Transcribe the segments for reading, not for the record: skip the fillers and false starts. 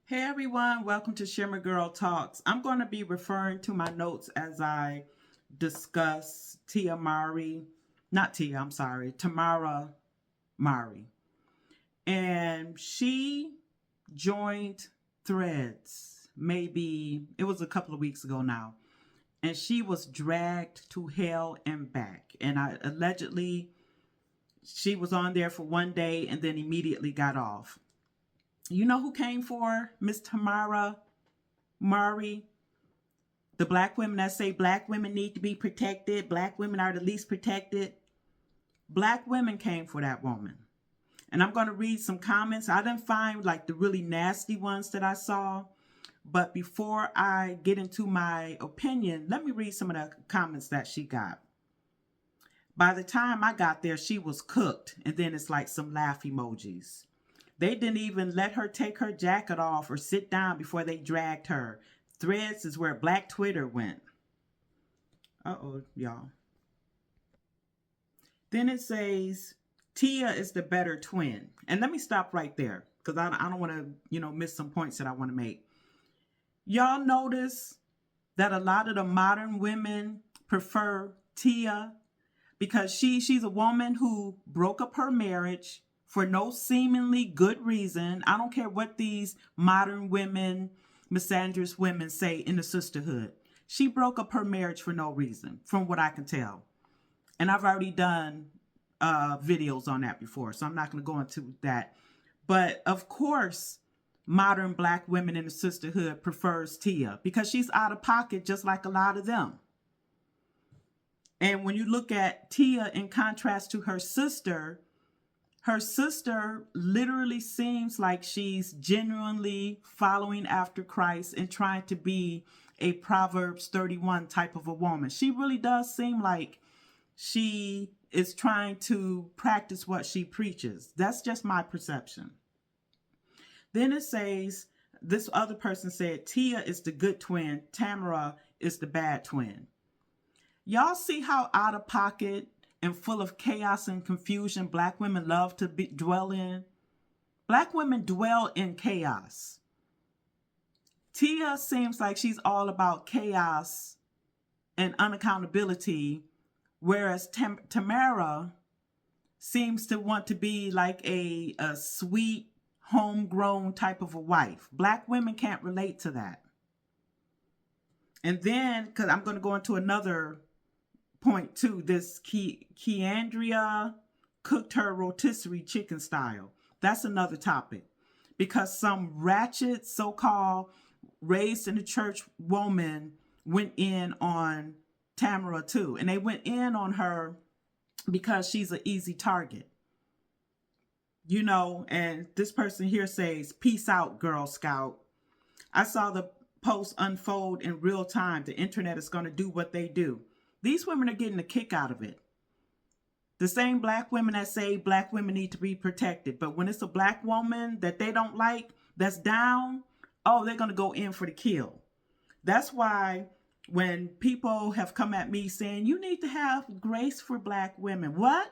Hey everyone, welcome to Shimmer Girl Talks. I'm going to be referring to my notes as I discuss Tamera Mowry. And she joined Threads, maybe it was a couple of weeks ago now. And she was dragged to hell and back. And allegedly she was on there for one day and then immediately got off. You know who came for Miss Tamera Mowry? The black women that say black women need to be protected, black women are the least protected. Black women came for that woman. And I'm going to read some comments. I didn't find like the really nasty ones that I saw. But before I get into my opinion, let me read some of the comments that she got. By the time I got there, she was cooked. And then it's like some laugh emojis. They didn't even let her take her jacket off or sit down before they dragged her. Threads is where Black Twitter went. Uh-oh, y'all. Then it says, Tia is the better twin. And let me stop right there because I don't want to, miss some points that I want to make. Y'all notice that a lot of the modern women prefer Tia because she's a woman who broke up her marriage for no seemingly good reason. I don't care what these modern women, misandrous women say in the sisterhood. She broke up her marriage for no reason, from what I can tell. And I've already done videos on that before, so I'm not going to go into that. But of course, modern black women in the sisterhood prefers Tia because she's out of pocket just like a lot of them. And when you look at Tia in contrast to her sister literally seems like she's genuinely following after Christ and trying to be a Proverbs 31 type of a woman. She really does seem like she is trying to practice what she preaches. That's just my perception. Then it says, this other person said, Tia is the good twin, Tamera is the bad twin. Y'all see how out of pocket and full of chaos and confusion black women love to dwell in? Black women dwell in chaos. Tia seems like she's all about chaos and unaccountability, whereas Tamera seems to want to be like a sweet, homegrown type of a wife. Black women can't relate to that. And then, because I'm going to go into another point too, this Keandria cooked her rotisserie chicken style. That's another topic. Because some ratchet, so-called raised in the church woman went in on Tamera too. And they went in on her because she's an easy target. And this person here says, peace out, Girl Scout. I saw the post unfold in real time. The internet is going to do what they do. These women are getting a kick out of it. The same black women that say black women need to be protected. But when it's a black woman that they don't like, that's down, oh, they're going to go in for the kill. That's why when people have come at me saying, you need to have grace for black women. What?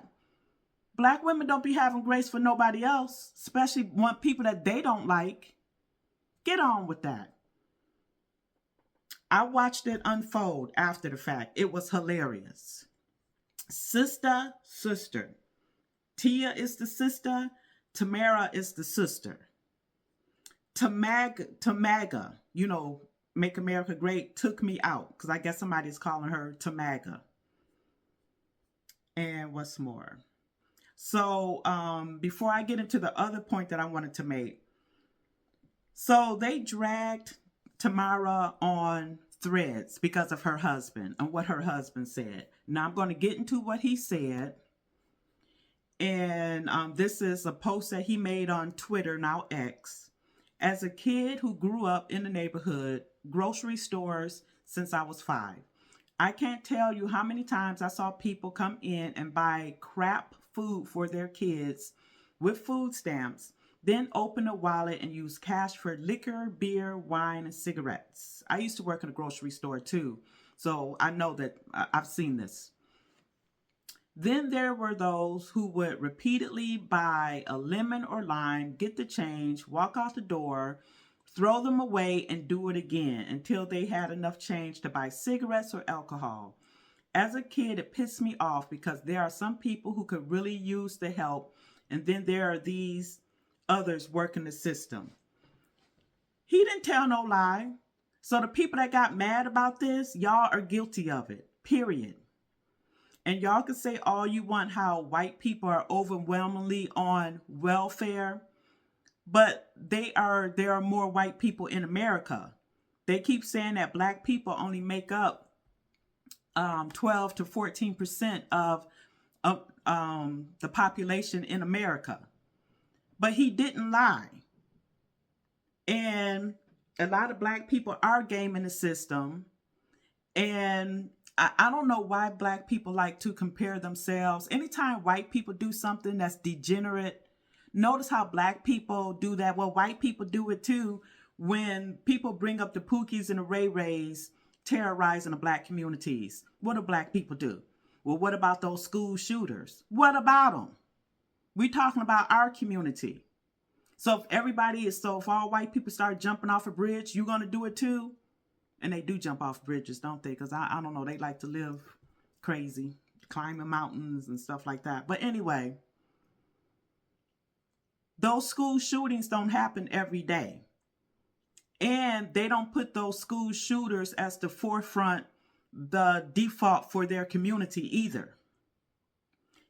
Black women don't be having grace for nobody else, especially one people that they don't like. Get on with that. I watched it unfold after the fact. It was hilarious. Sister. Tia is the sister. Tamera is the sister. Tamaga, Make America Great, took me out because I guess somebody's calling her Tamaga. And what's more? So before I get into the other point that I wanted to make, so they dragged Tamera on Threads because of her husband and what her husband said. Now I'm going to get into what he said. And this is a post that he made on Twitter, now X. As a kid who grew up in the neighborhood, grocery stores since I was 5, I can't tell you how many times I saw people come in and buy crap food for their kids with food stamps, then open a wallet and use cash for liquor, beer, wine, and cigarettes. I used to work in a grocery store too, so I know that I've seen this. Then there were those who would repeatedly buy a lemon or lime, get the change, walk out the door, throw them away, and do it again until they had enough change to buy cigarettes or alcohol. As a kid, it pissed me off because there are some people who could really use the help, and then there are these others working the system. He didn't tell no lie. So the people that got mad about this, y'all are guilty of it, period. And y'all can say all you want how white people are overwhelmingly on welfare, but there are more white people in America. They keep saying that black people only make up 12 to 14% of the population in America. But he didn't lie. And a lot of black people are gaming the system. And I don't know why black people like to compare themselves. Anytime white people do something that's degenerate, notice how black people do that. Well, white people do it too when people bring up the Pookies and the Ray Rays terrorizing the black communities. What do black people do? Well, what about those school shooters? What about them? We're talking about our community. So if all white people start jumping off a bridge, you're going to do it too? And they do jump off bridges, don't they? Because I don't know, they like to live crazy, climbing mountains and stuff like that. But anyway, those school shootings don't happen every day. And they don't put those school shooters as the forefront, the default for their community either.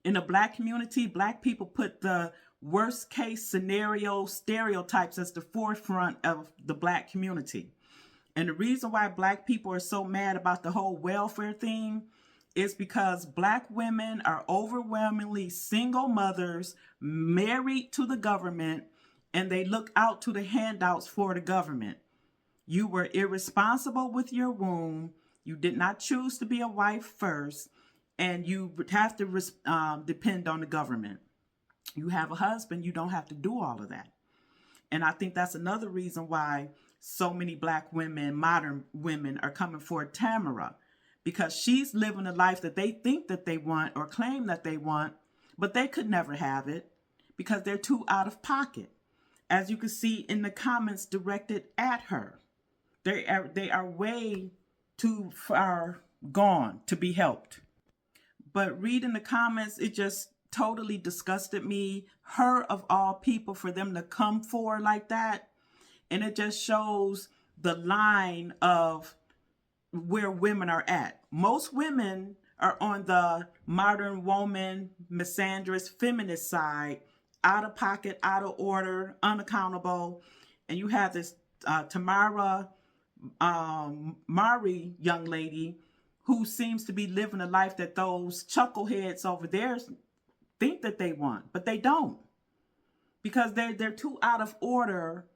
In the black community, black people put the worst case scenario stereotypes as the forefront of the black community. And the reason why black people are so mad about the whole welfare thing is because black women are overwhelmingly single mothers married to the government, and they look out to the handouts for the government. You were irresponsible with your womb. You did not choose to be a wife first, and you would have to depend on the government. You have a husband, you don't have to do all of that. And I think that's another reason why so many black women, modern women, are coming for Tamera, because she's living a life that they think that they want or claim that they want, but they could never have it because they're too out of pocket. As you can see in the comments directed at her, they are way too far gone to be helped. But reading the comments, it just totally disgusted me. Her of all people, for them to come for like that. And it just shows the line of where women are at. Most women are on the modern woman, misandrist, feminist side, out of pocket, out of order, unaccountable. And you have this Tamera Mowry young lady who seems to be living a life that those chuckleheads over there think that they want, but they don't, because they're too out of order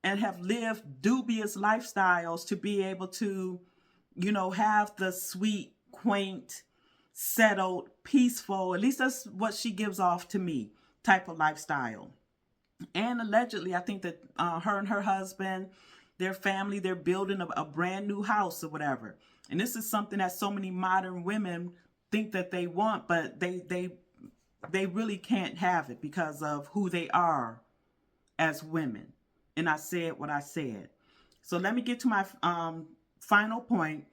and have lived dubious lifestyles to be able to, have the sweet, quaint, settled, peaceful, at least that's what she gives off to me, type of lifestyle. And allegedly, I think that her and her husband, their family, they're building a brand new house or whatever. And this is something that so many modern women think that they want, but they really can't have it because of who they are as women. And I said what I said. So let me get to my final point,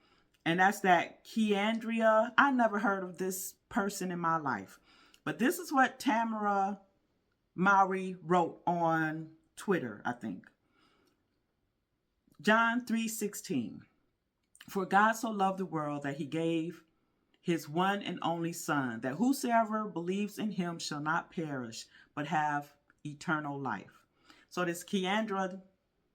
and that's that Keandria, I never heard of this person in my life, but this is what Tamera Mowry wrote on Twitter, I think. John 3:16. For God so loved the world that he gave his one and only Son, that whosoever believes in him shall not perish, but have eternal life. So this Keandra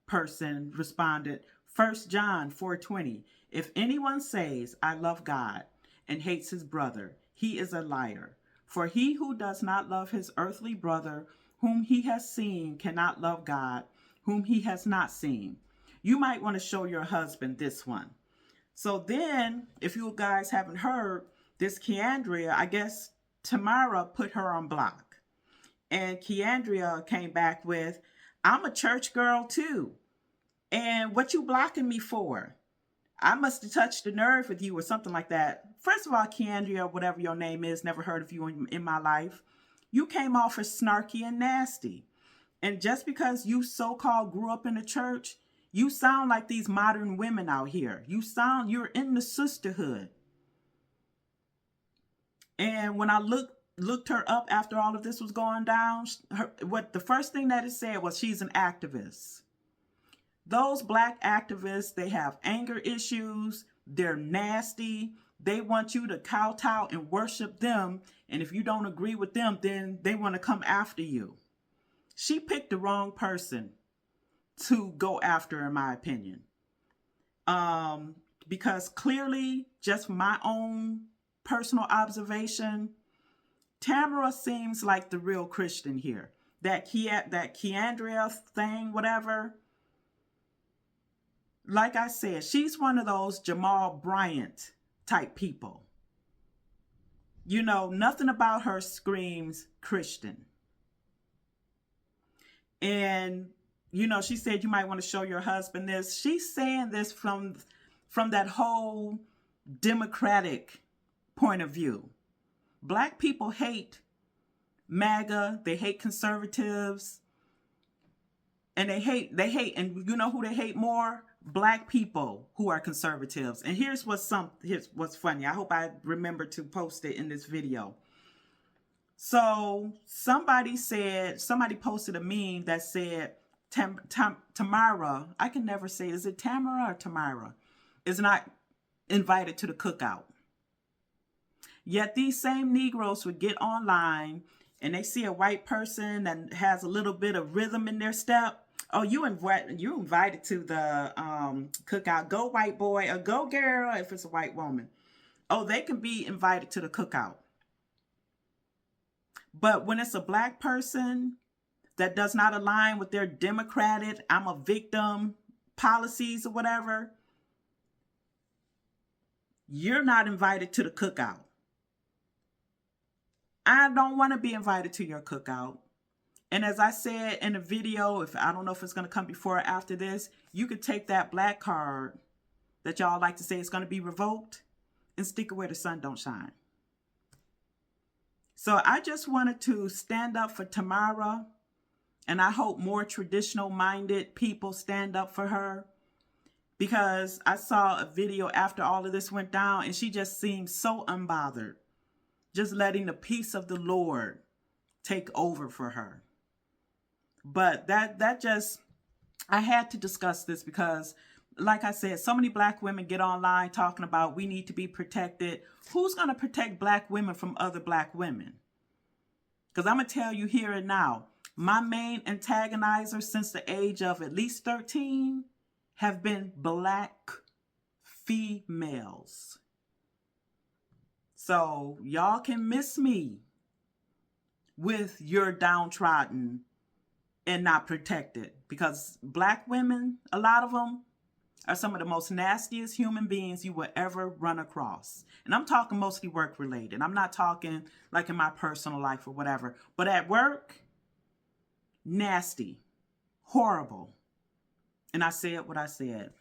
person responded, 1 John 4:20. If anyone says, I love God, and hates his brother, he is a liar. For he who does not love his earthly brother, whom he has seen, cannot love God, whom he has not seen. You might want to show your husband this one. So then, if you guys haven't heard, this Keandria, I guess Tamera put her on block. And Keandria came back with, I'm a church girl too. And what you blocking me for? I must have touched a nerve with you or something like that. First of all, Keandria, whatever your name is, never heard of you in my life. You came off as snarky and nasty. And just because you so-called grew up in the church, You sound like these modern women out here. You're in the sisterhood. And when I looked her up after all of this was going down, what the first thing that it said was she's an activist. Those black activists, they have anger issues. They're nasty. They want you to kowtow and worship them. And if you don't agree with them, then they want to come after you. She picked the wrong person to go after, in my opinion. Because clearly, just from my own personal observation, Tamera seems like the real Christian here. That Keandria thing, whatever. Like I said, she's one of those Jamal Bryant type people. You know, nothing about her screams Christian. And, you know, she said you might want to show your husband this. She's saying this from that whole Democratic point of view. Black people hate MAGA. They hate conservatives. And they hate, and you know who they hate more? Black people who are conservatives. And here's what's funny. I hope I remember to post it in this video. So somebody posted a meme that said, Tamera, I can never say, is it Tamera or Tamara, is not invited to the cookout. Yet these same Negroes would get online and they see a white person that has a little bit of rhythm in their step. Oh, you invited to the cookout. Go white boy or go girl if it's a white woman. Oh, they can be invited to the cookout. But when it's a black person that does not align with their democratic, I'm a victim policies or whatever, you're not invited to the cookout. I don't want to be invited to your cookout. And as I said in the video, I don't know if it's going to come before or after this, you could take that black card that y'all like to say is going to be revoked and stick it where the sun don't shine. So I just wanted to stand up for Tamera, and I hope more traditional-minded people stand up for her, because I saw a video after all of this went down, and she just seemed so unbothered, just letting the peace of the Lord take over for her. But I had to discuss this because, like I said, so many black women get online talking about we need to be protected. Who's going to protect black women from other black women? Because I'm going to tell you here and now, my main antagonizers since the age of at least 13 have been black females. So y'all can miss me with your downtrodden and not protected, because black women, a lot of them, are some of the most nastiest human beings you will ever run across. And I'm talking mostly work related. I'm not talking like in my personal life or whatever. But at work, nasty, horrible. And I said what I said.